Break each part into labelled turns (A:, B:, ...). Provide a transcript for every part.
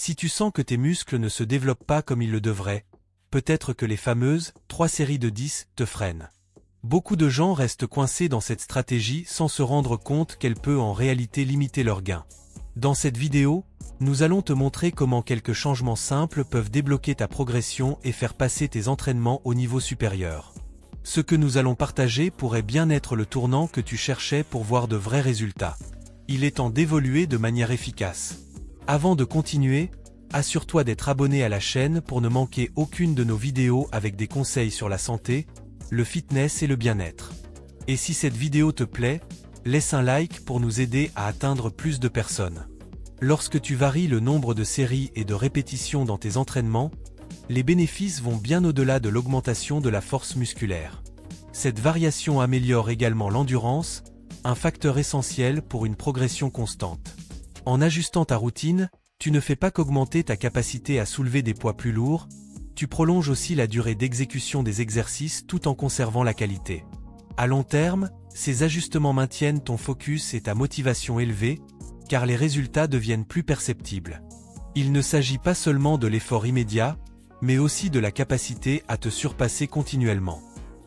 A: Si tu sens que tes muscles ne se développent pas comme ils le devraient, peut-être que les fameuses 3 séries de 10 te freinent. Beaucoup de gens restent coincés dans cette stratégie sans se rendre compte qu'elle peut en réalité limiter leurs gains. Dans cette vidéo, nous allons te montrer comment quelques changements simples peuvent débloquer ta progression et faire passer tes entraînements au niveau supérieur. Ce que nous allons partager pourrait bien être le tournant que tu cherchais pour voir de vrais résultats. Il est temps d'évoluer de manière efficace. Avant de continuer, assure-toi d'être abonné à la chaîne pour ne manquer aucune de nos vidéos avec des conseils sur la santé, le fitness et le bien-être. Et si cette vidéo te plaît, laisse un like pour nous aider à atteindre plus de personnes. Lorsque tu varies le nombre de séries et de répétitions dans tes entraînements, les bénéfices vont bien au-delà de l'augmentation de la force musculaire. Cette variation améliore également l'endurance, un facteur essentiel pour une progression constante. En ajustant ta routine, tu ne fais pas qu'augmenter ta capacité à soulever des poids plus lourds, tu prolonges aussi la durée d'exécution des exercices tout en conservant la qualité. À long terme, ces ajustements maintiennent ton focus et ta motivation élevée, car les résultats deviennent plus perceptibles. Il ne s'agit pas seulement de l'effort immédiat, mais aussi de la capacité à te surpasser continuellement.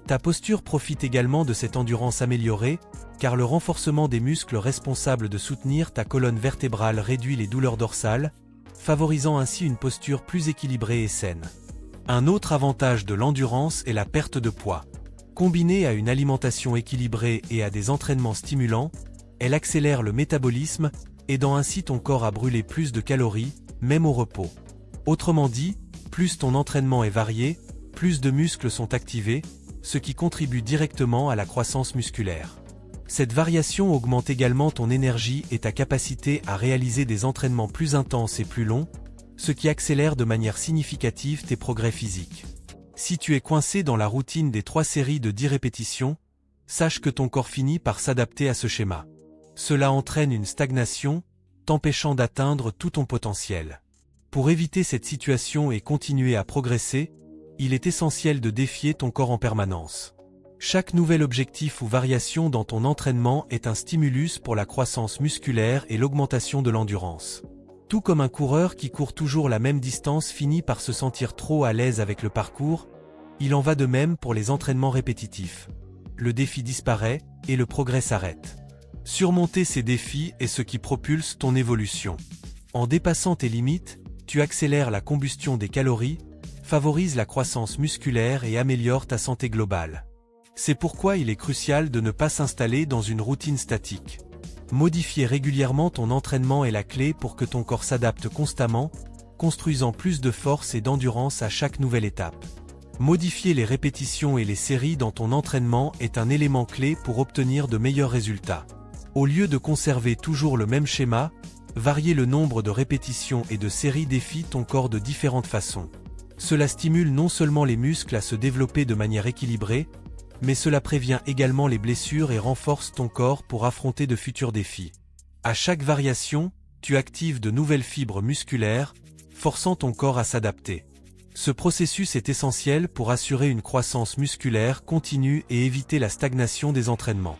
A: Ta posture profite également de cette endurance améliorée, car le renforcement des muscles responsables de soutenir ta colonne vertébrale réduit les douleurs dorsales, favorisant ainsi une posture plus équilibrée et saine. Un autre avantage de l'endurance est la perte de poids. Combinée à une alimentation équilibrée et à des entraînements stimulants, elle accélère le métabolisme, aidant ainsi ton corps à brûler plus de calories, même au repos. Autrement dit, plus ton entraînement est varié, plus de muscles sont activés, ce qui contribue directement à la croissance musculaire. Cette variation augmente également ton énergie et ta capacité à réaliser des entraînements plus intenses et plus longs, ce qui accélère de manière significative tes progrès physiques. Si tu es coincé dans la routine des 3 séries de 10 répétitions, sache que ton corps finit par s'adapter à ce schéma. Cela entraîne une stagnation, t'empêchant d'atteindre tout ton potentiel. Pour éviter cette situation et continuer à progresser, il est essentiel de défier ton corps en permanence. Chaque nouvel objectif ou variation dans ton entraînement est un stimulus pour la croissance musculaire et l'augmentation de l'endurance. Tout comme un coureur qui court toujours la même distance finit par se sentir trop à l'aise avec le parcours, il en va de même pour les entraînements répétitifs. Le défi disparaît et le progrès s'arrête. Surmonter ces défis est ce qui propulse ton évolution. En dépassant tes limites, tu accélères la combustion des calories, favorises la croissance musculaire et améliores ta santé globale. C'est pourquoi il est crucial de ne pas s'installer dans une routine statique. Modifier régulièrement ton entraînement est la clé pour que ton corps s'adapte constamment, construisant plus de force et d'endurance à chaque nouvelle étape. Modifier les répétitions et les séries dans ton entraînement est un élément clé pour obtenir de meilleurs résultats. Au lieu de conserver toujours le même schéma, varier le nombre de répétitions et de séries défie ton corps de différentes façons. Cela stimule non seulement les muscles à se développer de manière équilibrée, mais cela prévient également les blessures et renforce ton corps pour affronter de futurs défis. À chaque variation, tu actives de nouvelles fibres musculaires, forçant ton corps à s'adapter. Ce processus est essentiel pour assurer une croissance musculaire continue et éviter la stagnation des entraînements.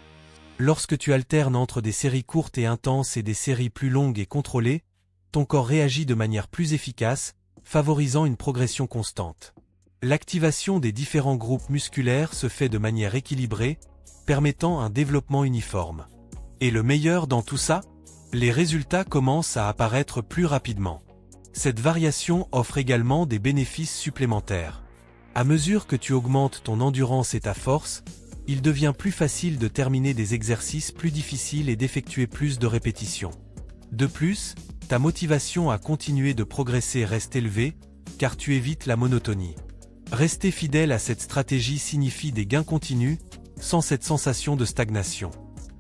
A: Lorsque tu alternes entre des séries courtes et intenses et des séries plus longues et contrôlées, ton corps réagit de manière plus efficace, favorisant une progression constante. L'activation des différents groupes musculaires se fait de manière équilibrée, permettant un développement uniforme. Et le meilleur dans tout ça? Les résultats commencent à apparaître plus rapidement. Cette variation offre également des bénéfices supplémentaires. À mesure que tu augmentes ton endurance et ta force, il devient plus facile de terminer des exercices plus difficiles et d'effectuer plus de répétitions. De plus, ta motivation à continuer de progresser reste élevée, car tu évites la monotonie. Rester fidèle à cette stratégie signifie des gains continus, sans cette sensation de stagnation.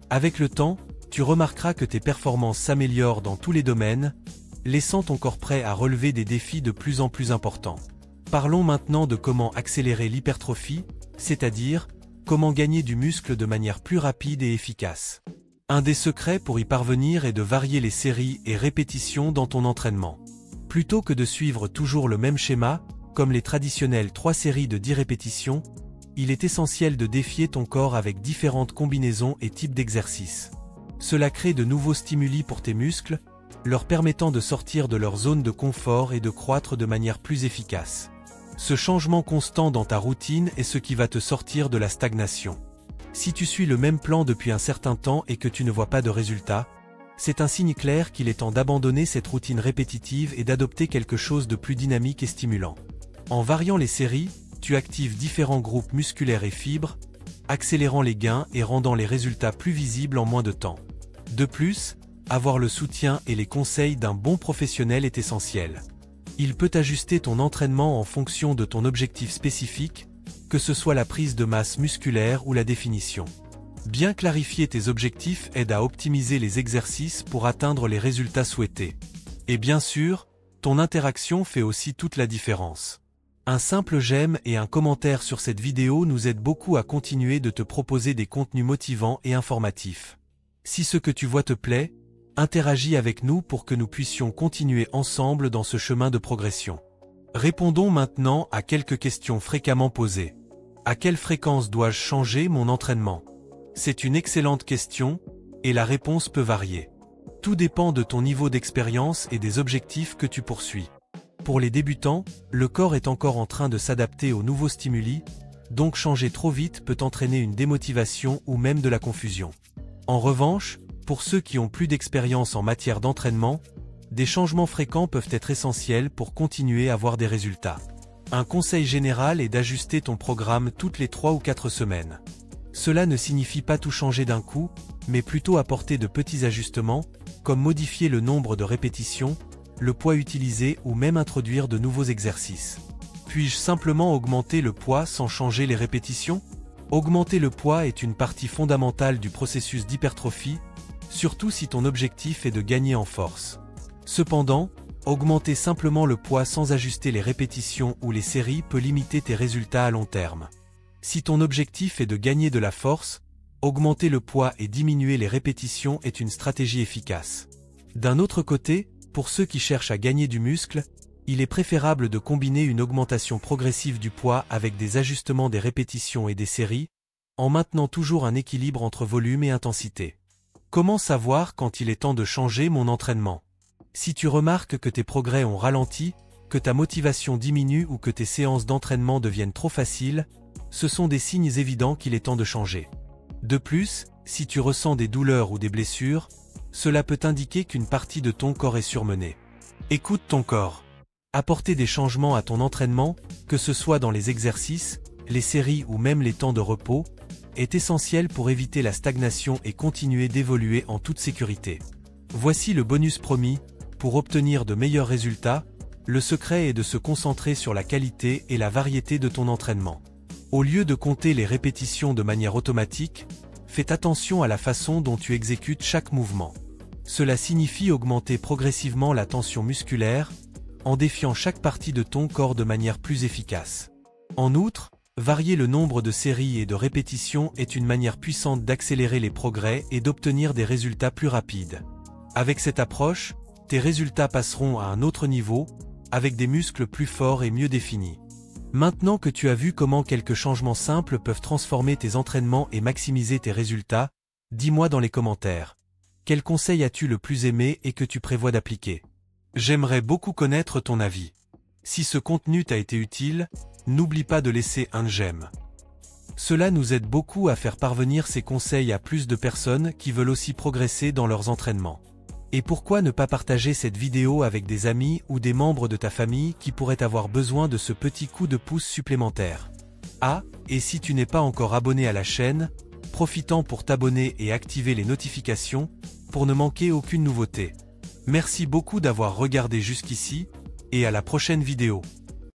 A: Avec le temps, tu remarqueras que tes performances s'améliorent dans tous les domaines, laissant ton corps prêt à relever des défis de plus en plus importants. Parlons maintenant de comment accélérer l'hypertrophie, c'est-à-dire comment gagner du muscle de manière plus rapide et efficace. Un des secrets pour y parvenir est de varier les séries et répétitions dans ton entraînement. Plutôt que de suivre toujours le même schéma, comme les traditionnelles 3 séries de 10 répétitions, il est essentiel de défier ton corps avec différentes combinaisons et types d'exercices. Cela crée de nouveaux stimuli pour tes muscles, leur permettant de sortir de leur zone de confort et de croître de manière plus efficace. Ce changement constant dans ta routine est ce qui va te sortir de la stagnation. Si tu suis le même plan depuis un certain temps et que tu ne vois pas de résultats, c'est un signe clair qu'il est temps d'abandonner cette routine répétitive et d'adopter quelque chose de plus dynamique et stimulant. En variant les séries, tu actives différents groupes musculaires et fibres, accélérant les gains et rendant les résultats plus visibles en moins de temps. De plus, avoir le soutien et les conseils d'un bon professionnel est essentiel. Il peut ajuster ton entraînement en fonction de ton objectif spécifique, que ce soit la prise de masse musculaire ou la définition. Bien clarifier tes objectifs aide à optimiser les exercices pour atteindre les résultats souhaités. Et bien sûr, ton interaction fait aussi toute la différence. Un simple j'aime et un commentaire sur cette vidéo nous aident beaucoup à continuer de te proposer des contenus motivants et informatifs. Si ce que tu vois te plaît, interagis avec nous pour que nous puissions continuer ensemble dans ce chemin de progression. Répondons maintenant à quelques questions fréquemment posées. À quelle fréquence dois-je changer mon entraînement ? C'est une excellente question, et la réponse peut varier. Tout dépend de ton niveau d'expérience et des objectifs que tu poursuis. Pour les débutants, le corps est encore en train de s'adapter aux nouveaux stimuli, donc changer trop vite peut entraîner une démotivation ou même de la confusion. En revanche, pour ceux qui ont plus d'expérience en matière d'entraînement, des changements fréquents peuvent être essentiels pour continuer à avoir des résultats. Un conseil général est d'ajuster ton programme toutes les 3 ou 4 semaines. Cela ne signifie pas tout changer d'un coup, mais plutôt apporter de petits ajustements, comme modifier le nombre de répétitions, le poids utilisé ou même introduire de nouveaux exercices. Puis-je simplement augmenter le poids sans changer les répétitions ? Augmenter le poids est une partie fondamentale du processus d'hypertrophie, surtout si ton objectif est de gagner en force. Cependant, augmenter simplement le poids sans ajuster les répétitions ou les séries peut limiter tes résultats à long terme. Si ton objectif est de gagner de la force, augmenter le poids et diminuer les répétitions est une stratégie efficace. D'un autre côté, pour ceux qui cherchent à gagner du muscle, il est préférable de combiner une augmentation progressive du poids avec des ajustements des répétitions et des séries, en maintenant toujours un équilibre entre volume et intensité. Comment savoir quand il est temps de changer mon entraînement ? Si tu remarques que tes progrès ont ralenti, que ta motivation diminue ou que tes séances d'entraînement deviennent trop faciles, ce sont des signes évidents qu'il est temps de changer. De plus, si tu ressens des douleurs ou des blessures, cela peut indiquer qu'une partie de ton corps est surmenée. Écoute ton corps. Apporter des changements à ton entraînement, que ce soit dans les exercices, les séries ou même les temps de repos, est essentiel pour éviter la stagnation et continuer d'évoluer en toute sécurité. Voici le bonus promis, pour obtenir de meilleurs résultats, le secret est de se concentrer sur la qualité et la variété de ton entraînement. Au lieu de compter les répétitions de manière automatique, fais attention à la façon dont tu exécutes chaque mouvement. Cela signifie augmenter progressivement la tension musculaire, en défiant chaque partie de ton corps de manière plus efficace. En outre, varier le nombre de séries et de répétitions est une manière puissante d'accélérer les progrès et d'obtenir des résultats plus rapides. Avec cette approche, tes résultats passeront à un autre niveau, avec des muscles plus forts et mieux définis. Maintenant que tu as vu comment quelques changements simples peuvent transformer tes entraînements et maximiser tes résultats, dis-moi dans les commentaires. Quel conseil as-tu le plus aimé et que tu prévois d'appliquer ? J'aimerais beaucoup connaître ton avis. Si ce contenu t'a été utile, n'oublie pas de laisser un j'aime. Cela nous aide beaucoup à faire parvenir ces conseils à plus de personnes qui veulent aussi progresser dans leurs entraînements. Et pourquoi ne pas partager cette vidéo avec des amis ou des membres de ta famille qui pourraient avoir besoin de ce petit coup de pouce supplémentaire. Ah, et si tu n'es pas encore abonné à la chaîne, profitant pour t'abonner et activer les notifications, pour ne manquer aucune nouveauté. Merci beaucoup d'avoir regardé jusqu'ici, et à la prochaine vidéo.